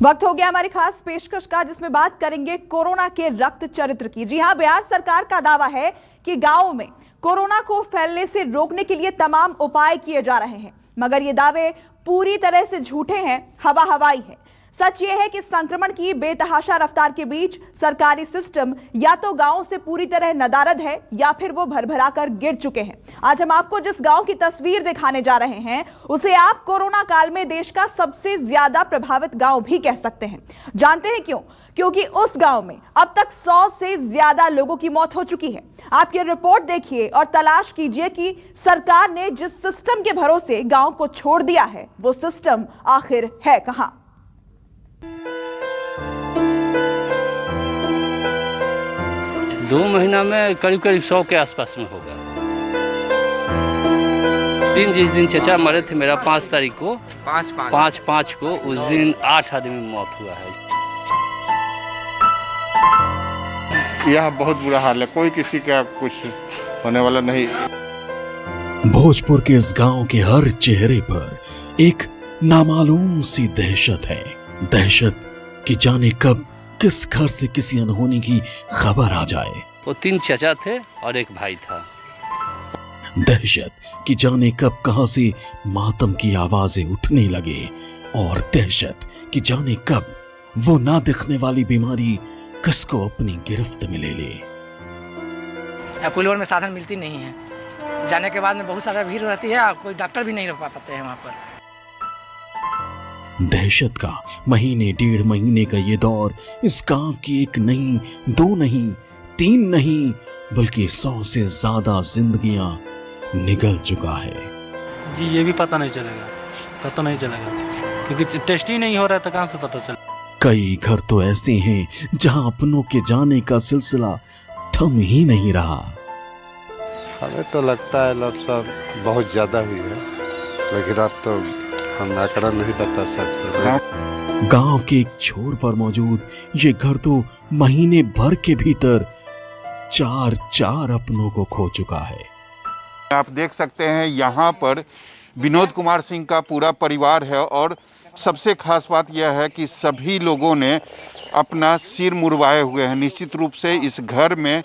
वक्त हो गया हमारी खास पेशकश का, जिसमें बात करेंगे कोरोना के रक्त चरित्र की। जी हां, बिहार सरकार का दावा है कि गांवों में कोरोना को फैलने से रोकने के लिए तमाम उपाय किए जा रहे हैं, मगर ये दावे पूरी तरह से झूठे हैं, हवा हवाई है। सच ये है कि संक्रमण की बेतहाशा रफ्तार के बीच सरकारी सिस्टम या तो गांव से पूरी तरह नदारद है या फिर वो भरभरा कर गिर चुके हैं। आज हम आपको जिस गांव की तस्वीर दिखाने जा रहे हैं उसे आप कोरोना काल में देश का सबसे ज्यादा प्रभावित गांव भी कह सकते हैं। जानते हैं क्यों? क्योंकि उस गांव में अब तक 100 से ज्यादा लोगों की मौत हो चुकी है। आप ये रिपोर्ट देखिए और तलाश कीजिए कि सरकार ने जिस सिस्टम के भरोसे गांव को छोड़ दिया है वो सिस्टम आखिर है कहां। 2 महीना में करीब 100 के आसपास में होगा। जिस दिन चचा मरे थे मेरा 5 तारीख को 5/5 को, उस दिन 8 आदमी में मौत हुआ है। यह बहुत बुरा हाल है, कोई किसी का कुछ होने वाला नहीं। भोजपुर के इस गांव के हर चेहरे पर एक नामालूम सी दहशत है। दहशत कि जाने कब किस घर से किसी अनहोनी की खबर आ जाए। वो 3 चचा थे और एक भाई था। दहशत कि जाने कब कहां से मातम की आवाजें उठने लगे, और दहशत कि जाने कब वो ना दिखने वाली बीमारी किसको अपनी गिरफ्त में ले ले। कोई में साधन मिलती नहीं है, जाने के बाद में बहुत ज्यादा भीड़ रहती है, कोई डॉक्टर भी नहीं रह पाते हैं वहाँ पर। दहशत का महीने 1.5 महीने का ये दौर इस गांव की 1 नहीं, 2 नहीं, 3 नहीं, बल्कि 100 से ज्यादा जिंदगियां निगल चुका है। जी ये भी पता नहीं चलेगा क्योंकि टेस्ट ही नहीं हो रहा था, कहां से पता चले। कई घर तो ऐसे हैं जहां अपनों के जाने का सिलसिला थम ही नहीं रहा। हमें तो लगता है लपसा बहुत ज्यादा हुई है, लेकिन अब तो हम आंकड़ा नहीं बता सकते। गांव के एक छोर पर मौजूद ये घर तो महीने भर के भीतर 4 अपनों को खो चुका है। आप देख सकते हैं यहाँ पर विनोद कुमार सिंह का पूरा परिवार है, और सबसे खास बात यह है कि सभी लोगों ने अपना सिर मुड़वाए हुए हैं। निश्चित रूप से इस घर में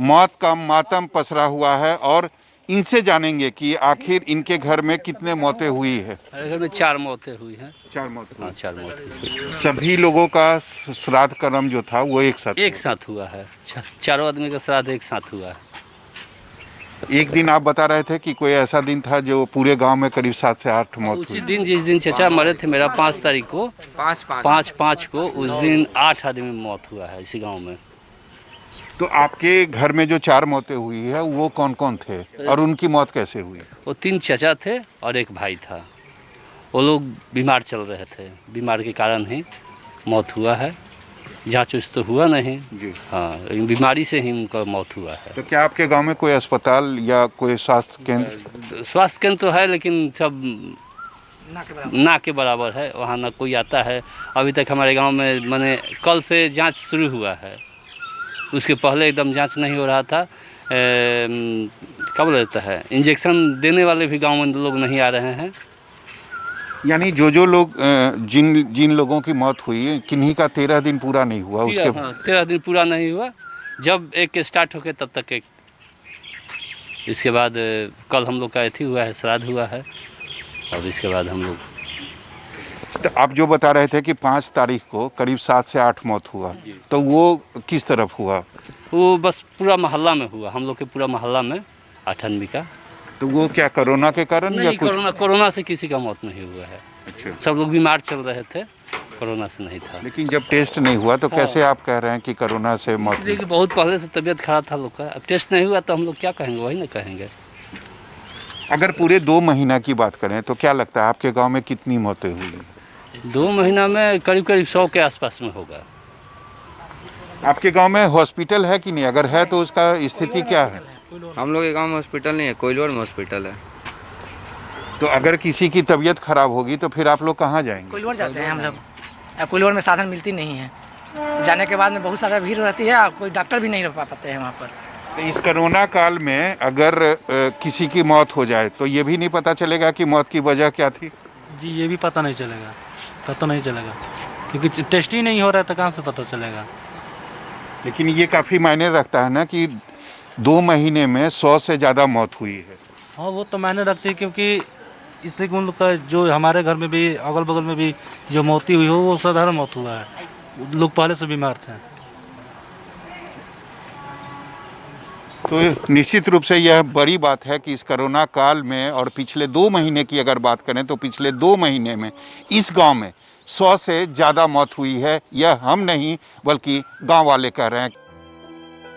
मौत का मातम पसरा हुआ है, और इनसे जानेंगे कि आखिर इनके घर में कितने मौतें हुई है। घर में 4 मौतें हुई हैं। 4 मौत हुई। 4 मौत हुई। सभी लोगों का श्राद्ध कर्म जो था वो एक साथ हुआ है। 4 आदमी का श्राद्ध एक साथ हुआ है। एक दिन आप बता रहे थे कि कोई ऐसा दिन था जो पूरे गांव में करीब 7 से 8 मौत हुई। उसी दिन जिस दिन चचा मरे थे मेरा 5 तारीख को 5/5 को, उस दिन 8 आदमी में मौत हुआ है इसी गांव में। तो आपके घर में जो 4 मौतें हुई है वो कौन कौन थे और उनकी मौत कैसे हुई? वो 3 चचा थे और एक भाई था। वो लोग बीमार चल रहे थे, बीमार के कारण ही मौत हुआ है। जांच तो हुआ नहीं जी। हाँ, बीमारी से ही उनका मौत हुआ है। तो क्या आपके गांव में कोई अस्पताल या कोई स्वास्थ्य केंद्र? स्वास्थ्य केंद्र तो है, लेकिन सब ना के बराबर है, वहाँ ना कोई आता है। अभी तक हमारे गांव में माने कल से जांच शुरू हुआ है, उसके पहले एकदम जांच नहीं हो रहा था। क्या बोला जाता है, इंजेक्शन देने वाले भी गांव में लोग नहीं आ रहे हैं। यानी जो लोग जिन लोगों की मौत हुई, किन्हीं का 13 दिन पूरा नहीं हुआ। उसके 13 दिन पूरा नहीं हुआ। जब एक स्टार्ट हो गया तब तक एक, इसके बाद कल हम लोग का अथी हुआ है, श्राद्ध हुआ है, और इसके बाद हम लोग। तो आप जो बता रहे थे कि 5 तारीख को करीब 7 से 8 मौत हुआ, तो वो किस तरफ हुआ? वो बस पूरा मोहल्ला में हुआ, हम लोग के पूरा मोहल्ला में 8 आदमी का। तो वो क्या कोरोना के कारण या कुछ? कोरोना से किसी का मौत नहीं हुआ है। अच्छा। सब लोग बीमार चल रहे थे, कोरोना से नहीं था। लेकिन जब टेस्ट नहीं हुआ तो कैसे आप कह रहे हैं कि कोरोना से मौत हुई? बहुत पहले से तबीयत खराब था लोग का, अब टेस्ट नहीं हुआ तो हम लोग क्या कहेंगे, वही ना कहेंगे। अगर पूरे 2 महीना की बात करें तो क्या लगता है आपके गाँव में कितनी मौतें हुई? 2 महीना में करीब 100 के आसपास में होगा। आपके गांव में हॉस्पिटल है कि नहीं? अगर है तो उसका स्थिति क्या है? हम लोग के गांव में हॉस्पिटल नहीं है, कोइलवर में हॉस्पिटल है। तो अगर किसी की तबीयत खराब होगी तो फिर आप लोग कहाँ जाएंगे? कोइलवर जाते हैं हम लोग। कोइलवर में साधन मिलती नहीं है, जाने के बाद में बहुत ज़्यादा भीड़ रहती है, कोई डॉक्टर भी नहीं रह पाते हैं वहाँ पर। तो इस कोरोना काल में अगर किसी की मौत हो जाए तो ये भी नहीं पता चलेगा कि मौत की वजह क्या थी? जी ये भी पता नहीं चलेगा। क्योंकि टेस्ट ही नहीं हो रहा है तो कहाँ से पता चलेगा। लेकिन ये काफ़ी मायने रखता है ना कि 2 महीने में 100 से ज़्यादा मौत हुई है। हाँ वो तो मायने रखती है, क्योंकि इसलिए उन लोग का जो हमारे घर में भी अगल बगल में भी जो मौत हुई हो वो साधारण मौत हुआ है, लोग पहले से बीमार थे। तो निश्चित रूप से यह बड़ी बात है कि इस कोरोना काल में और पिछले 2 महीने की अगर बात करें तो पिछले 2 महीने में इस गांव में 100 से ज़्यादा मौत हुई है। यह हम नहीं बल्कि गांव वाले कह रहे हैं।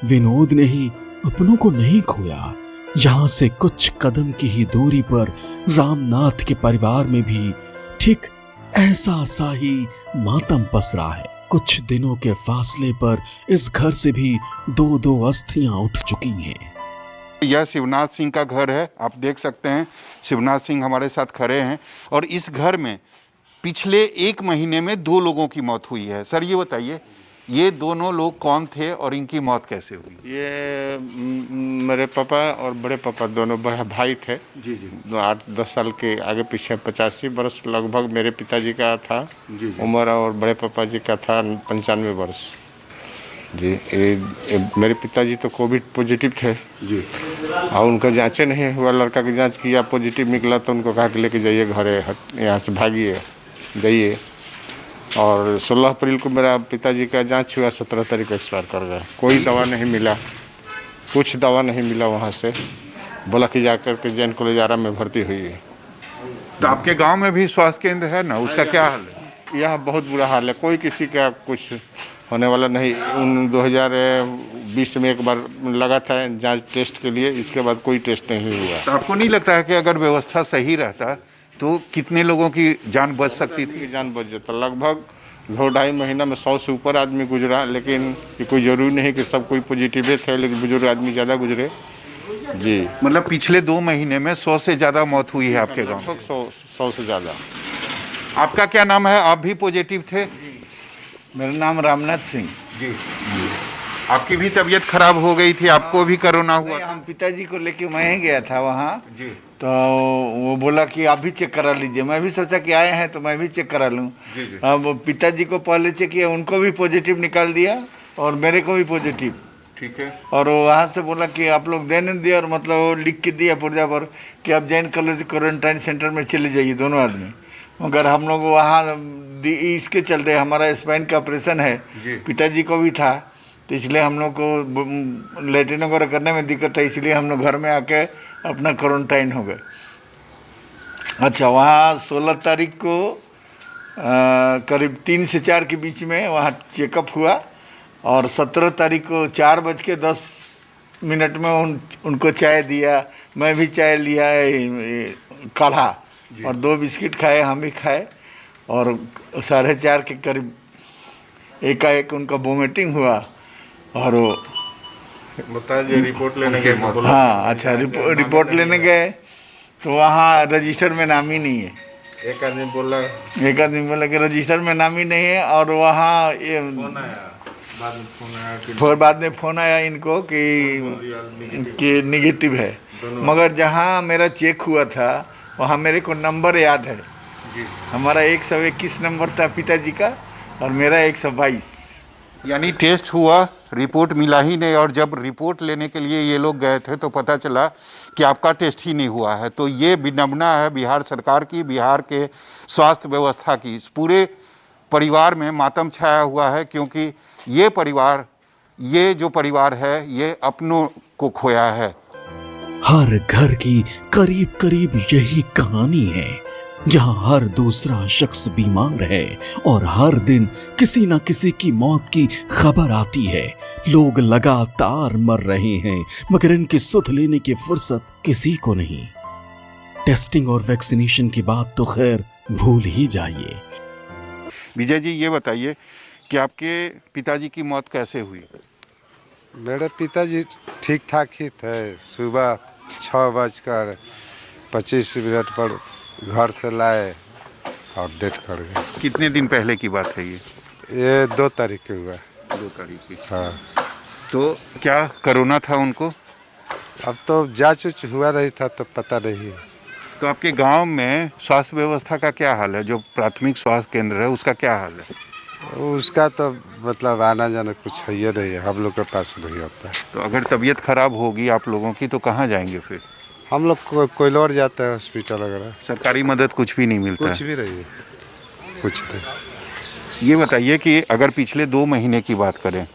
विनोद ने ही अपनों को नहीं खोया। यहाँ से कुछ कदम की ही दूरी पर रामनाथ के परिवार में भी ठीक ऐसा सा ही मातम पसरा है। कुछ दिनों के फासले पर इस घर से भी 2-2 अस्थियां उठ चुकी हैं। यह शिवनाथ सिंह का घर है, आप देख सकते हैं। शिवनाथ सिंह हमारे साथ खड़े हैं और इस घर में पिछले 1 महीने में 2 लोगों की मौत हुई है। सर ये बताइए, ये दोनों लोग कौन थे और इनकी मौत कैसे हुई? ये मेरे पापा और बड़े पापा दोनों भाई थे। जी जी। 8-10 साल के आगे पीछे 85 वर्ष लगभग मेरे पिताजी का था उम्र और बड़े पापा जी का था 95 वर्ष। जी मेरे पिताजी तो कोविड पॉजिटिव थे जी, और उनका जांचे नहीं हुआ। लड़का की जांच किया, पॉजिटिव निकला तो उनको कहा कि लेके जाइए घरे, यहाँ से भागिए जाइए। और 16 अप्रैल को मेरा पिताजी का जांच हुआ, 17 तारीख को एक्सपायर कर गया। कोई दवा नहीं मिला, कुछ दवा नहीं मिला। वहाँ से बोला कि जाकर के जैन कॉलेज आरा में भर्ती हुई है। तो आपके गांव में भी स्वास्थ्य केंद्र है ना, उसका क्या हाल है? यहाँ बहुत बुरा हाल है, कोई किसी का कुछ होने वाला नहीं। 2020 में एक बार लगा था जांच टेस्ट के लिए, इसके बाद कोई टेस्ट नहीं हुआ। तो आपको नहीं लगता है कि अगर व्यवस्था सही रहता तो कितने लोगों की जान बच सकती थी? जान बच जाता। लगभग 2-2.5 महीना में 100 से ऊपर आदमी गुजरा, लेकिन ये कोई ज़रूरी नहीं कि सब कोई पॉजिटिव थे, लेकिन बुजुर्ग आदमी ज़्यादा गुजरे जी। मतलब पिछले 2 महीने में 100 से ज़्यादा मौत हुई है आपके गाँव? 100 से ज़्यादा। आपका क्या नाम है? आप भी पॉजिटिव थे? मेरा नाम रामनाथ सिंह जी। आपकी भी तबीयत खराब हो गई थी, आपको भी कोरोना हुआ? हम पिताजी को लेके मैं गया था वहाँ जी, तो वो बोला कि आप भी चेक करा लीजिए। मैं भी सोचा कि आए हैं तो मैं भी चेक करा लूँ। अब पिताजी को पहले चेक किया, उनको भी पॉजिटिव निकाल दिया और मेरे को भी पॉजिटिव। ठीक है। और वहाँ से बोला कि आप लोग देने दिए, और मतलब लिख के दिया पुर्जा पर कि आप जैन कॉलेज क्वारंटाइन सेंटर में चले जाइए दोनों आदमी। मगर हम लोग वहाँ इसके चलते, हमारा स्पाइन का ऑपरेशन है, पिताजी को भी था, तो इसलिए हम लोग को लेटरिन वगैरह करने में दिक्कत है, इसलिए हम लोग घर में आके अपना क्वारंटाइन हो गए। अच्छा, वहाँ 16 तारीख को करीब 3 से 4 के बीच में वहाँ चेकअप हुआ, और 17 तारीख को 4:10 में उनको चाय दिया। मैं भी चाय लिया, काढ़ा, और 2 बिस्किट खाए, हम भी खाए। और 4:30 के करीब एकाएक उनका वोमिटिंग हुआ, और बताइए रिपोर्ट लेने गए? हाँ, अच्छा, रिपोर्ट लेने गए तो वहाँ रजिस्टर में नाम ही नहीं है। एक आदमी बोला कि रजिस्टर में नाम ही नहीं है, और वहाँ बाद में फ़ोन आया इनको कि निगेटिव है। मगर जहाँ मेरा चेक हुआ था वहाँ मेरे को नंबर याद है। हमारा 121 नंबर था पिताजी का, और मेरा 122। यानी टेस्ट हुआ, रिपोर्ट मिला ही नहीं, और जब रिपोर्ट लेने के लिए ये लोग गए थे तो पता चला कि आपका टेस्ट ही नहीं हुआ है। तो ये विडंबना है बिहार सरकार की, बिहार के स्वास्थ्य व्यवस्था की। इस पूरे परिवार में मातम छाया हुआ है, क्योंकि ये जो परिवार है ये अपनों को खोया है। हर घर की करीब करीब यही कहानी है। यहाँ हर दूसरा शख्स बीमार है और हर दिन किसी न किसी की मौत की खबर आती है। लोग लगातार मर रहे हैं, मगर इनकी सुध लेने की फुर्सत किसी को नहीं। टेस्टिंग और वैक्सीनेशन की बात तो खैर भूल ही जाइए। विजय जी, ये बताइए कि आपके पिताजी की मौत कैसे हुई? मेरे पिताजी ठीक ठाक ही थे। सुबह 6:25 पर घर से लाए और डेथ कर गए। कितने दिन पहले की बात है ये? 2 तारीख को हुआ। 2 तारीख की? हाँ। तो क्या कोरोना था उनको? अब तो जांच हुआ रही था तो पता नहीं। तो आपके गांव में स्वास्थ्य व्यवस्था का क्या हाल है? जो प्राथमिक स्वास्थ्य केंद्र है उसका क्या हाल है? उसका तो मतलब आना जाना कुछ है ही नहीं है, हम लोग के पास नहीं होता है। तो अगर तबीयत खराब होगी आप लोगों की तो कहाँ जाएंगे फिर? हम लोग कोयलवर जाते हैं हॉस्पिटल वगैरह। सरकारी मदद कुछ भी नहीं मिलता कुछ है? भी नहीं है, कुछ नहीं। ये बताइए कि अगर पिछले 2 महीने की बात करें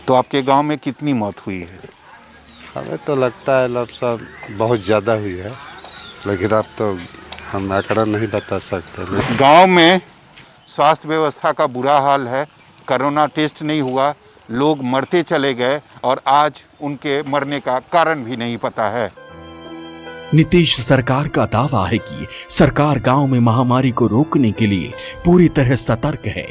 तो आपके गांव में कितनी मौत हुई है? हमें तो लगता है सब बहुत ज़्यादा हुई है, लेकिन अब तो हम आंकड़ा नहीं बता सकते। गांव में स्वास्थ्य व्यवस्था का बुरा हाल है, कोरोना टेस्ट नहीं हुआ, लोग मरते चले गए और आज उनके मरने का कारण भी नहीं पता है। नीतीश सरकार का दावा है कि सरकार गांव में महामारी को रोकने के लिए पूरी तरह सतर्क है,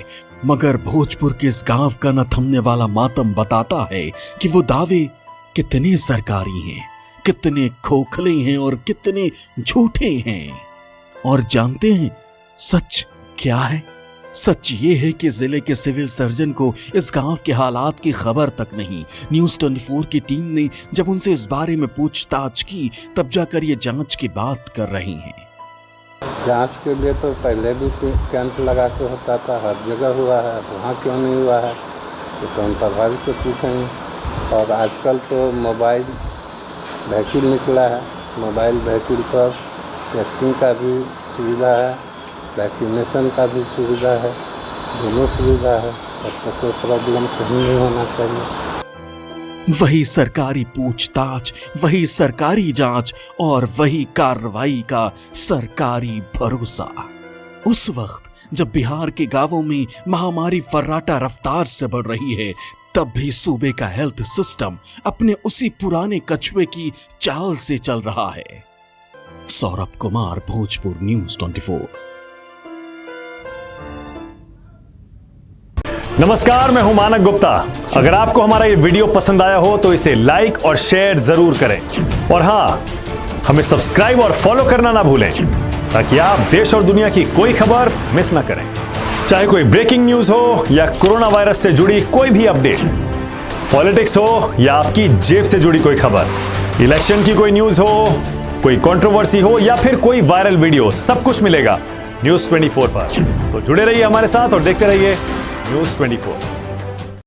मगर भोजपुर के इस गांव का न थमने वाला मातम बताता है कि वो दावे कितने सरकारी हैं, कितने खोखले हैं और कितने झूठे हैं। और जानते हैं सच क्या है? सच ये है कि जिले के सिविल सर्जन को इस गांव के हालात की खबर तक नहीं। न्यूज़ 24 की टीम ने जब उनसे इस बारे में पूछताछ की तब जाकर ये जांच की बात कर रही हैं। जांच के लिए तो पहले भी कैंप लगा के होता था, हर जगह हुआ है, वहाँ क्यों नहीं हुआ है ये तो हम प्रभारी से पूछेंगे। और आजकल तो मोबाइल व्हीकल निकला है, मोबाइल व्हीकल पर टेस्टिंग का भी सुविधा है, वैक्सीनेशन का भी सुविधा है, दोनों सुविधा है, तब तक कोई प्रॉब्लम कहीं नहीं होना चाहिए। वही सरकारी पूछताछ, वही सरकारी जांच और वही कार्रवाई का सरकारी भरोसा। उस वक्त जब बिहार के गांवों में महामारी फर्राटा रफ्तार से बढ़ रही है, तब भी सूबे का हेल्थ सिस्टम अपने उसी पुराने कछुए की चाल से चल रहा है। सौरभ कुमार, भोजपुर न्यूज़ 24। नमस्कार, मैं हूं मानक गुप्ता। अगर आपको हमारा ये वीडियो पसंद आया हो तो इसे लाइक और शेयर जरूर करें। और हाँ, हमें सब्सक्राइब और फॉलो करना ना भूलें ताकि आप देश और दुनिया की कोई खबर मिस ना करें। चाहे कोई ब्रेकिंग न्यूज हो या कोरोना वायरस से जुड़ी कोई भी अपडेट, पॉलिटिक्स हो या आपकी जेब से जुड़ी कोई खबर, इलेक्शन की कोई न्यूज हो, कोई कंट्रोवर्सी हो या फिर कोई वायरल वीडियो, सब कुछ मिलेगा न्यूज़ 24 पर। तो जुड़े रहिए हमारे साथ और देखते रहिए न्यूज़ 24।